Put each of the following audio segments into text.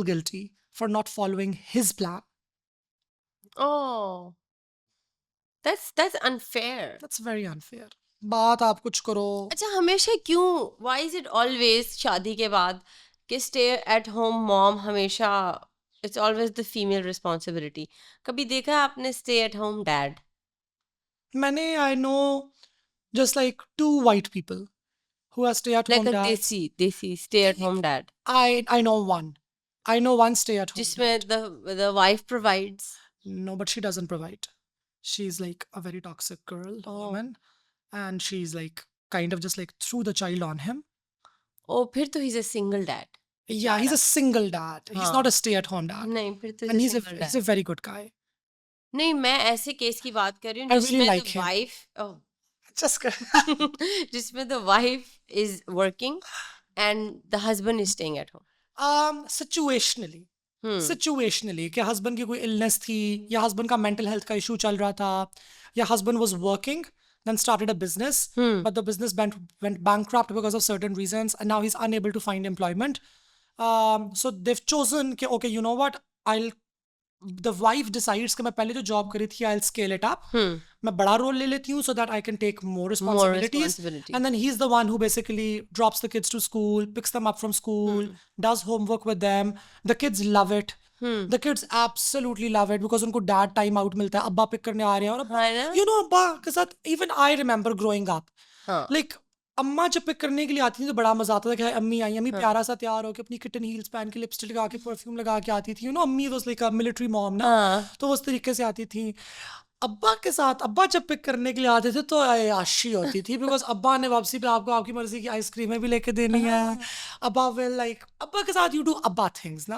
feel guilty for not following his plan. Oh, that's unfair. That's very unfair. बात आप कुछ करो. अच्छा, हमेशा क्यों? Why is it always शादी के बाद कि stay at home mom हमेशा it's always the female responsibility? कभी देखा है आपने stay at home dad? I know just like 2 white people who are stay-at-home Like a dads. desi stay at home dad. I know one. I know one stay-at-home जिसमें dad. the wife provides. No, but she doesn't provide. She's like a very toxic girl, woman, and she's like kind of just like threw the child on him. Oh, फिर तो he's a single dad. Yeah, he's a single dad. He's हाँ. not a stay-at-home dad. नहीं, फिर तो And he's a he's single a dad. very good guy. नहीं, मैं ऐसे case की बात कर रही हूँ I really जिसमें like the him. wife Just जिसमें the wife is working and the husband is staying at home. situationally. Hmm. Situationally, कि husband की कोई illness थी, या husband का mental health का issue चल रहा था, या husband was working, then started a business, but the business went bankrupt because of certain reasons, and now he's unable to find employment. So they've chosen कि okay, you know what, the wife decides कि मैं पहले जो job करी थी, I'll scale it up. मैं बड़ा role ले लेती हूँ so that I can take more responsibilities. responsibilities. And then he's the one who basically drops the kids to school, picks them up from school, does homework with them. The kids love it. The kids absolutely love it because उनको dad time out मिलता है. अब्बा pick करने आ रहे हैं और है ना? you know अब्बा के साथ even I remember growing up. हाँ. Like अम्मा जब पिक करने के लिए आती थी तो बड़ा मजा आता था कि अम्मी आई, अम्मी प्यारा सा तैयार होकर अपनी किटन हील्स पहन के लिपस्टिक लगा के परफ्यूम लगा के आती थी. अम्मी was like a military mom ना, तो उस तरीके से आती थी. अब्बा के साथ अब्बा जब पिक करने के लिए आते थे तो आशी होती थी बिकॉज अब्बा ने वापसी पे आपको आपकी मर्जी की आइसक्रीमें भी लेके देनी है. अब्बा विल लाइक अब्बा के साथ यू डू अब्बा थिंग्स ना.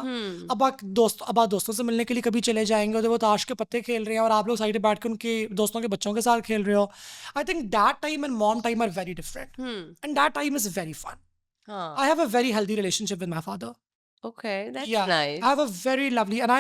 अब्बा दोस्तों से मिलने के लिए कभी चले जाएंगे और वो ताश के पत्ते खेल रहे हैं और आप लोग साइड पे बैठ के उनके दोस्तों के बच्चों के साथ खेल रहे हो. I think that time and mom time are very different and that time is very fun. I have a very healthy relationship with my father. Okay, that's Yeah, nice. I have a very lovely, and